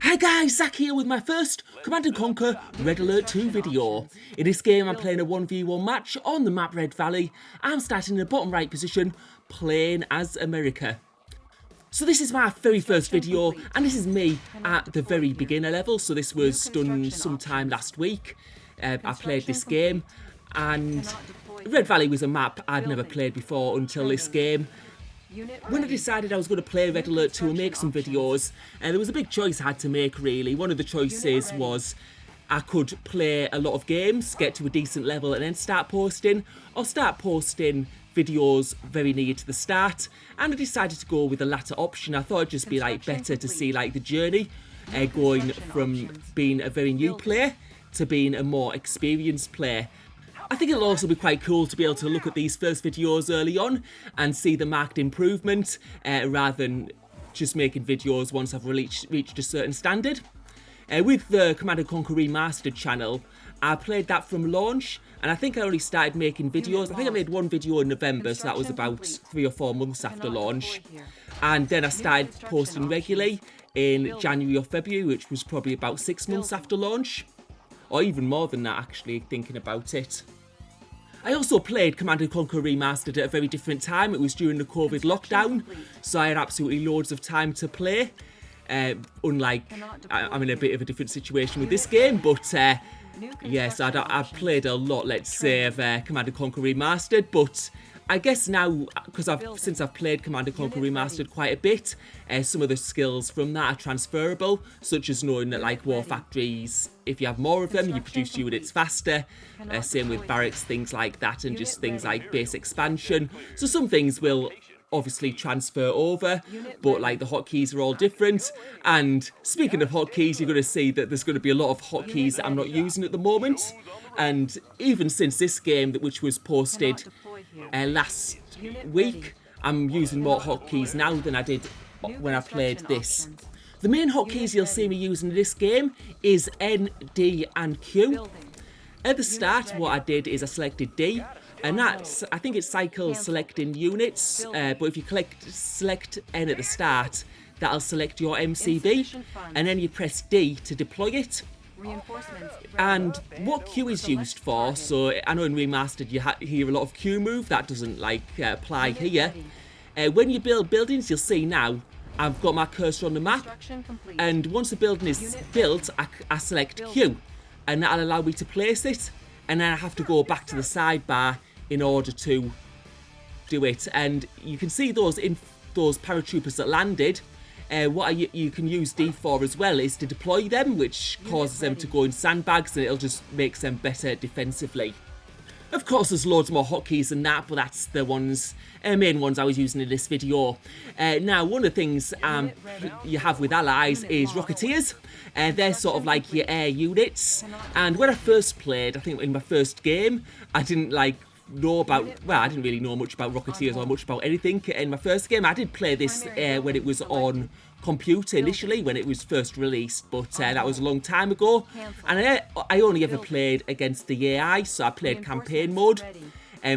Hi guys, Zach here with my first Command & Conquer Red Alert 2 video. In this game I'm playing a 1v1 match on the map Red Valley. I'm starting in the bottom right position, playing as America. So this is my very first video, and this is me at the very beginner level, so this was done sometime last week. I played this game, and Red Valley was a map I'd never played before until this game. When I decided I was going to play Red Alert 2 and make some videos, there was a big choice I had to make really. One of the choices was I could play a lot of games, get to a decent level and then start posting, or start posting videos very near to the start, and I decided to go with the latter option. I thought it'd just be better to see the journey, going from being a very new player to being a more experienced player. I think it'll also be quite cool to be able to look at these first videos early on and see the marked improvement rather than just making videos once I've reached a certain standard. With the Command & Conquer Remastered channel, I played that from launch, and I think I only started making videos. I think I made one video in November, so that was about 3 or 4 months after launch. And then I started posting regularly in January or February, which was probably about 6 months after launch. Or even more than that, actually, thinking about it. I also played Command & Conquer Remastered at a very different time. It was during the COVID lockdown, so I had absolutely loads of time to play. Unlike, I'm in a bit of a different situation with this game, but yes, I've played a lot, let's say, of Command & Conquer Remastered, but I guess now, because since I've played Command & Conquer Remastered quite a bit, some of the skills from that are transferable, such as knowing that war factories, if you have more of them, you produce units faster, same with barracks, things like that, and just things like base expansion. So some things will obviously transfer over, but the hotkeys are all different. And speaking of hotkeys, you're going to see that there's going to be a lot of hotkeys that I'm not using at the moment. And even since this game, which was posted last week, I'm using more hotkeys now than I did when I played this. The main hotkeys you'll see me using in this game is N, D and Q. At the start, what I did is I selected D, and that's, I think it cycles selecting units, but if you select N at the start, that'll select your MCV, and then you press D to deploy it. And what Q is used for, so I know in Remastered you hear a lot of Q move, that doesn't apply here. When you build buildings, you'll see now, I've got my cursor on the map, and once the building is built, I select Q, and that'll allow me to place it, and then I have to go back to the sidebar in order to do it. And you can see those paratroopers that landed. What you can use D for as well is to deploy them, which causes them to go in sandbags, and it'll just make them better defensively. Of course, there's loads more hotkeys than that, but that's the main ones I was using in this video. Now, one of the things you have with allies is Rocketeers. They're sort of like your air units. And when I first played, I think in my first game, I didn't know about, well, I didn't really know much about Rocketeers or much about anything in my first game. I did play this when it was on computer initially, when it was first released, but that was a long time ago, and I only ever played against the AI, so I played campaign mode.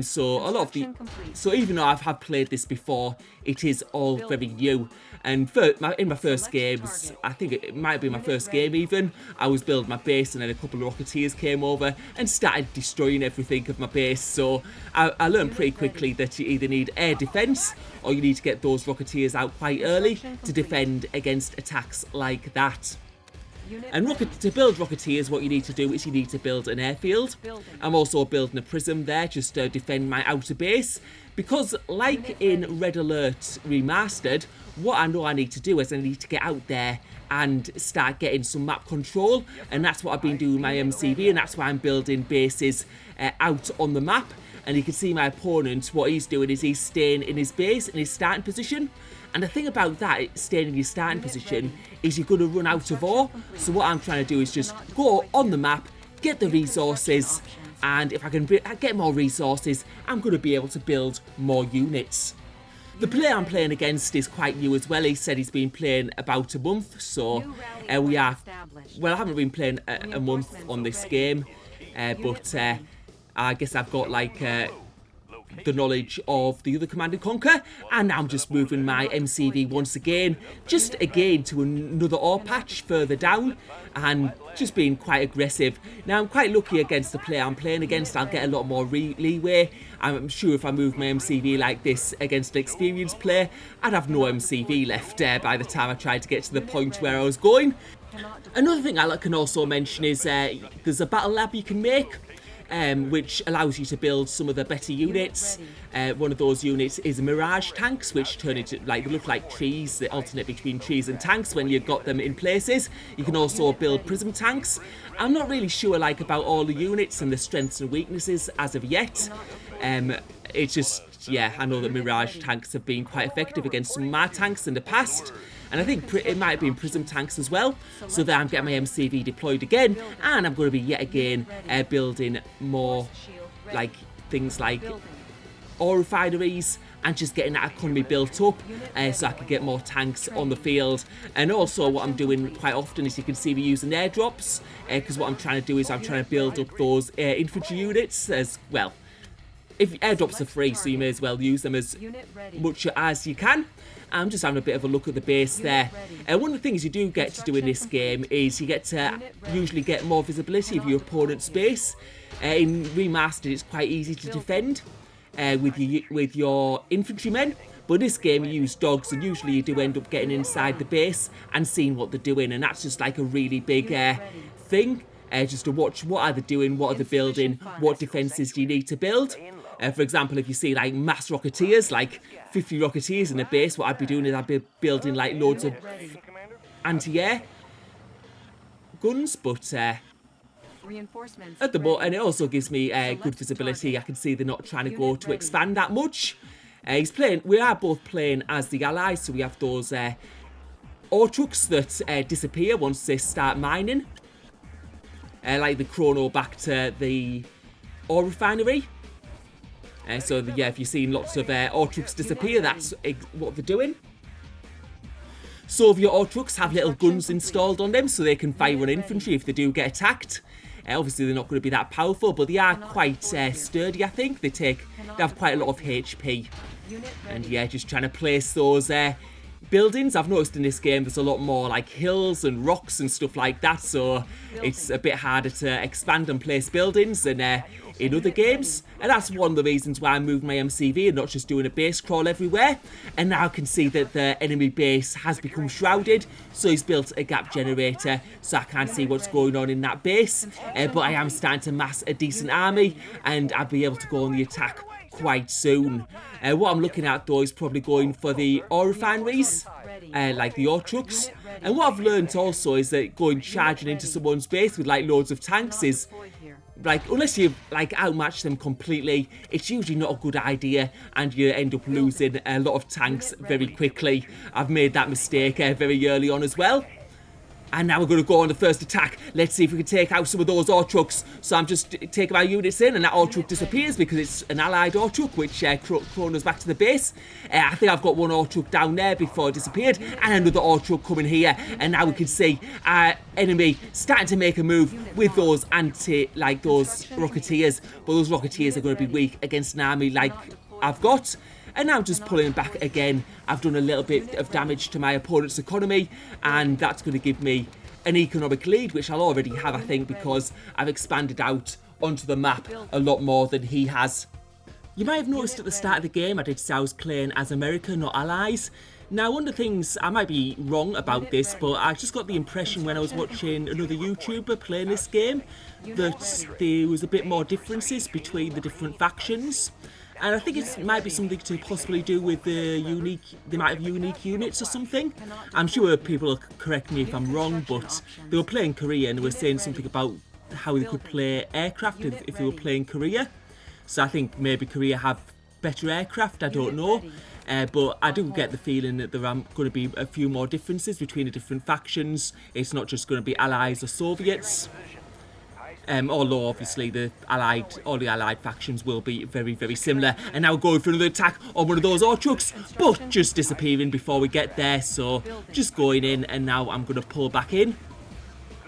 So even though I've played this before, it is all very new. And in my first games, I think it might be my first game even, I was building my base and then a couple of Rocketeers came over and started destroying everything of my base. So I learned pretty quickly that you either need air defense or you need to get those Rocketeers out quite early to defend against attacks like that. And to build Rocketeers, what you need to do is you need to build an airfield. I'm also building a prism there just to defend my outer base. Because like in Red Alert Remastered, what I know I need to do is I need to get out there and start getting some map control. And that's what I've been doing with my MCV, and that's why I'm building bases out on the map. And you can see my opponent, what he's doing is he's staying in his base, in his starting position. And the thing about that, staying in your starting position, is you're going to run out of ore. So what I'm trying to do is just go on the map, get the resources, and if I can get more resources, I'm going to be able to build more units. The player I'm playing against is quite new as well. He said he's been playing about a month, so well, I haven't been playing a month on this game, but I guess I've got the knowledge of the other Command & Conquer, and now I'm just moving my MCV once again, just again to another ore patch further down, and just being quite aggressive. Now I'm quite lucky against the player I'm playing against. I'll get a lot more leeway. I'm sure if I move my MCV like this against an experienced player, I'd have no MCV left by the time I tried to get to the point where I was going. Another thing I can also mention is there's a battle lab you can make, which allows you to build some of the better units. One of those units is Mirage tanks, which turn into, like, they look like trees. They alternate between trees and tanks when you've got them in places. You can also build prism tanks. I'm not really sure, like, about all the units and the strengths and weaknesses as of yet. It's just, yeah, I know that Mirage tanks have been quite effective against some of my tanks in the past. And I think it might have been prism tanks as well. So that I'm getting my MCV deployed again. And I'm going to be yet again building more, like, things like ore refineries and just getting that economy built up so I can get more tanks on the field. And also what I'm doing quite often is, you can see me using airdrops, because what I'm trying to do is I'm trying to build up those infantry units as well. If airdrops are free, so you may as well use them as much as you can. I'm just having a bit of a look at the base there. One of the things you do get to do in this game is you get to usually get more visibility of your opponent's base. In Remastered, it's quite easy to defend with your infantrymen. But in this game, you use dogs, and usually you do end up getting inside the base and seeing what they're doing. And that's just like a really big thing. Just to watch what are they doing, what are they building, what defences do you need to build. For example, if you see like mass rocketeers, like 50 rocketeers in a base, what I'd be doing is I'd be building like loads of anti-air guns, but at the moment, and it also gives me good visibility. I can see they're not trying to go to expand that much. We are both playing as the Allies, so we have those ore trucks that disappear once they start mining. Like the chrono back to the ore refinery. So yeah, if you've seen lots of ore trucks disappear, that's what they're doing. So if your ore trucks have little guns installed on them, so they can fire on infantry if they do get attacked. Obviously they're not going to be that powerful, but they are quite sturdy, I think. They have quite a lot of HP. And yeah, just trying to place those buildings. I've noticed in this game there's a lot more like hills and rocks and stuff like that, so it's a bit harder to expand and place buildings than in other games. And that's one of the reasons why I moved my MCV and not just doing a base crawl everywhere. And now I can see that the enemy base has become shrouded, so he's built a gap generator, so I can't see what's going on in that base. But I am starting to mass a decent army, and I'll be able to go on the attack quite soon. What I'm looking at though is probably going for the ore refineries, like the ore trucks. And what I've learned also is that going charging into someone's base with like loads of tanks is, like, unless you like outmatch them completely, it's usually not a good idea, and you end up losing a lot of tanks very quickly. I've made that mistake very early on as well. And now we're going to go on the first attack. Let's see if we can take out some of those ore trucks. So I'm just taking my units in, and that ore truck disappears because it's an allied ore truck, which chronos back to the base. I think I've got one ore truck down there before it disappeared, and another ore truck coming here. And now we can see our enemy starting to make a move with those those rocketeers. But those rocketeers are going to be weak against an army like I've got. And now just pulling back again, I've done a little bit of damage to my opponent's economy, and that's going to give me an economic lead, which I'll already have, I think, because I've expanded out onto the map a lot more than he has. You might have noticed at the start of the game I did say I was playing as America, not Allies. Now, one of the things, I might be wrong about this, but I just got the impression when I was watching another YouTuber playing this game that there was a bit more differences between the different factions. And I think it might be something to possibly do with the amount of unique units or something. I'm sure people will correct me if I'm wrong, but they were playing Korea and they were saying something about how they could play aircraft if they were playing Korea. So I think maybe Korea have better aircraft, I don't know. But I do get the feeling that there are going to be a few more differences between the different factions. It's not just going to be Allies or Soviets. Although obviously all the allied factions will be very, very similar. And now we're going for another attack on one of those ore trucks, but just disappearing before we get there. So just going in, and now I'm going to pull back in.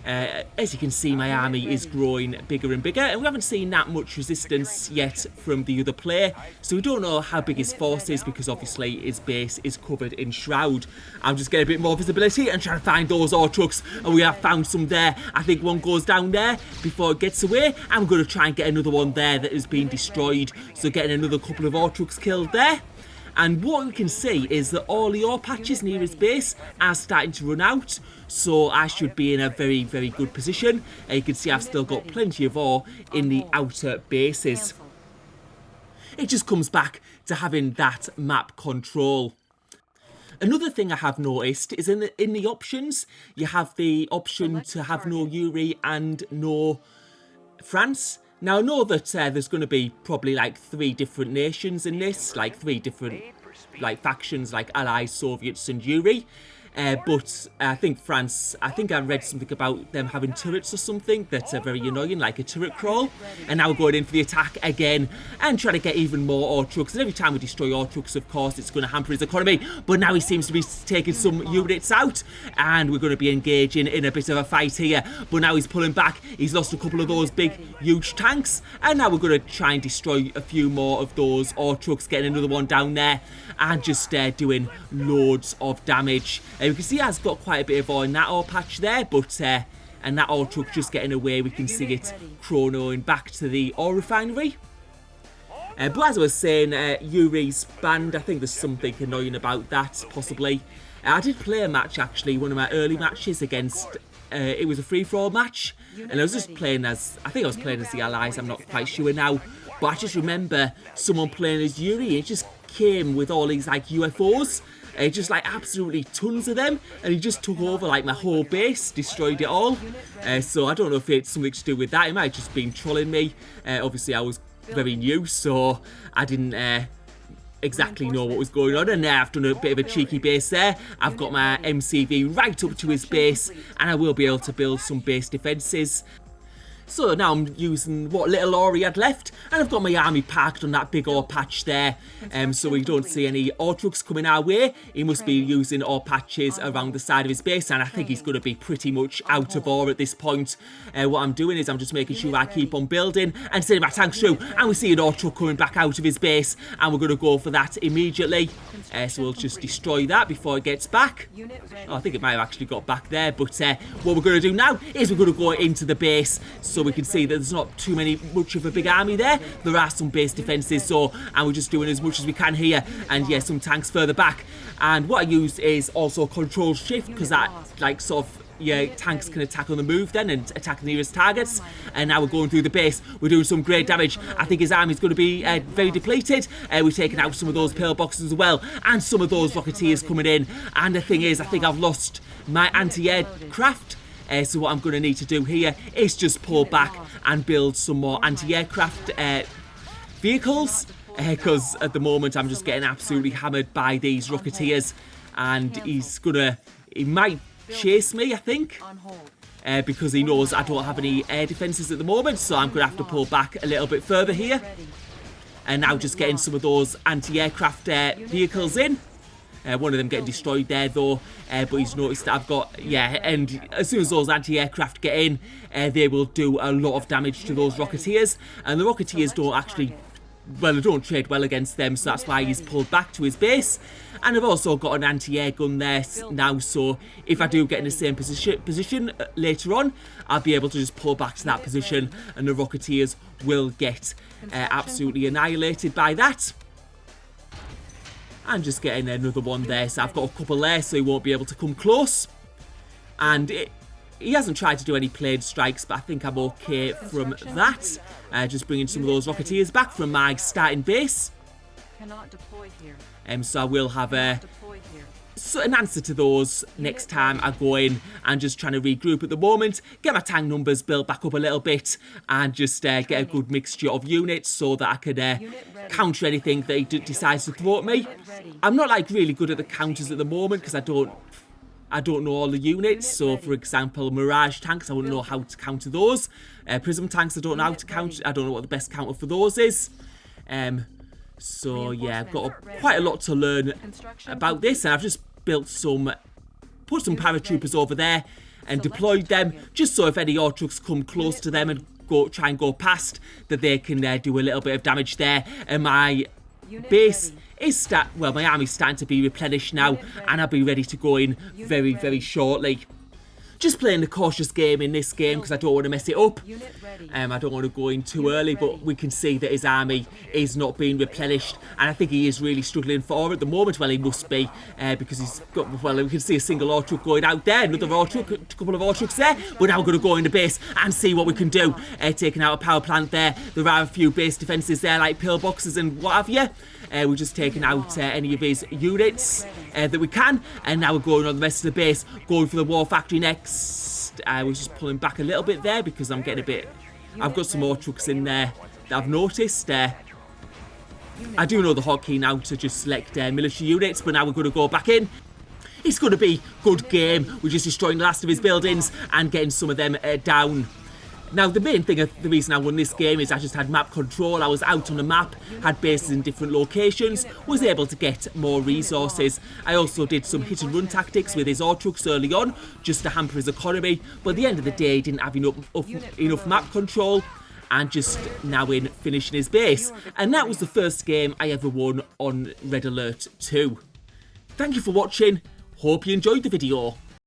As you can see, my army is growing bigger and bigger, and we haven't seen that much resistance yet from the other player, so we don't know how big his force is because obviously his base is covered in shroud. I'm just getting a bit more visibility and trying to find those ore trucks, and we have found some there. I think one goes down there before it gets away. I'm going to try and get another one there that has been destroyed, so getting another couple of ore trucks killed there. And what we can see is that all the ore patches near his base are starting to run out, so I should be in a very, very good position. You can see I've still got plenty of ore in the outer bases. It just comes back to having that map control. Another thing I have noticed is in the options, you have the option to have no Yuri and no France. Now, I know that there's going to be probably like 3 different nations in this, like 3 different like factions, like Allies, Soviets and Yuri. But I think France, I think I read something about them having turrets or something that's very annoying, like a turret crawl. And now we're going in for the attack again and trying to get even more ore trucks. And every time we destroy ore trucks, of course, it's going to hamper his economy. But now he seems to be taking some units out, and we're going to be engaging in a bit of a fight here. But now he's pulling back. He's lost a couple of those big, huge tanks. And now we're going to try and destroy a few more of those ore trucks, getting another one down there, and just doing loads of damage. You can see he has got quite a bit of ore in that ore patch there, but and that ore truck just getting away, we can see it chronoing back to the ore refinery. But as I was saying, Yuri's banned. I think there's something annoying about that, possibly. I did play a match, actually, one of my early matches against, it was a free-for-all match, and I was just playing as, I think I was playing as the Allies, I'm not quite sure now, but I just remember someone playing as Yuri, and it just came with all these, like, UFOs, just like absolutely tons of them, and he just took over like my whole base, destroyed it all. So I don't know if it's something to do with that. He might have just been trolling me. Obviously I was very new, so I didn't exactly know what was going on, and I've done a bit of a cheeky base there. I've got my MCV right up to his base, and I will be able to build some base defences. So now I'm using what little ore he had left, and I've got my army parked on that big ore patch there, so we don't see any ore trucks coming our way. He must be using ore patches around the side of his base, and I think he's going to be pretty much out of ore at this point. What I'm doing is I'm just making sure I keep on building and sending my tanks through, and we see an ore truck coming back out of his base, and we're going to go for that immediately. So we'll just destroy that before it gets back. Oh, I think it might have actually got back there, but what we're going to do now is we're going to go into the base, so we can see that there's not much of a big army there. There are some base defences, so, and we're just doing as much as we can here, and yeah, some tanks further back. And what I use is also Control Shift, because that, like, sort of, yeah, tanks can attack on the move then and attack the nearest targets. And now we're going through the base. We're doing some great damage. I think his army's going to be very depleted. We're taking out some of those pillboxes as well, and some of those Rocketeers coming in. And the thing is, I think I've lost my anti-aircraft. So what I'm going to need to do here is just pull back and build some more anti-aircraft vehicles, because at the moment I'm just getting absolutely hammered by these Rocketeers, and he might chase me, I think, because he knows I don't have any air defences at the moment, so I'm going to have to pull back a little bit further here. And now just getting some of those anti-aircraft vehicles in. One of them getting destroyed there though, but he's noticed that I've got, yeah, and as soon as those anti-aircraft get in, they will do a lot of damage to those Rocketeers, and the Rocketeers don't actually, well, they don't trade well against them, so that's why he's pulled back to his base. And I've also got an anti-air gun there now, so if I do get in the same position later on, I'll be able to just pull back to that position, and the Rocketeers will get absolutely annihilated by that. And just getting another one there, so I've got a couple there, so he won't be able to come close. And he hasn't tried to do any plane strikes, but I think I'm okay from that. Just bringing some of those Rocketeers back from my starting base. So I will have an answer to those next time I go in, and just trying to regroup at the moment, get my tank numbers built back up a little bit, and just get a good mixture of units so that I could counter anything that he decides to throw at me. I'm not like really good at the counters at the moment because I don't know all the units. So for example, Mirage tanks, I wouldn't know how to counter those. Prism tanks, I don't know how to counter. I don't know what the best counter for those is. So yeah, I've got quite a lot to learn about this, and I've just built put some paratroopers over there, and deployed them, just so if any ore trucks come close to them and try and go past, that they can do a little bit of damage there. And my base is my army's starting to be replenished now, and I'll be ready to go in very, very shortly. Just playing the cautious game in this game because I don't want to mess it up. I don't want to go in too early, but we can see that his army is not being replenished, and I think he is really struggling for at the moment. Well, he must be, because he's got, well, we can see a single ore truck going out there, another ore truck, a couple of ore trucks there, but now we're going to go in the base and see what we can do. Taking out a power plant there. There are a few base defences there, like pillboxes and what have you. We're just taking out any of his units that we can, and now we're going on the rest of the base, going for the war factory next. I was just pulling back a little bit there because I'm getting a bit... I've got some more trucks in there that I've noticed. I do know the hotkey now to just select military units, but now we're going to go back in. It's going to be a good game. We're just destroying the last of his buildings and getting some of them down. Now, the main thing, the reason I won this game is I just had map control. I was out on the map, had bases in different locations, was able to get more resources. I also did some hit and run tactics with his ore trucks early on, just to hamper his economy. But at the end of the day, he didn't have enough map control, and just now in finishing his base. And that was the first game I ever won on Red Alert 2. Thank you for watching. Hope you enjoyed the video.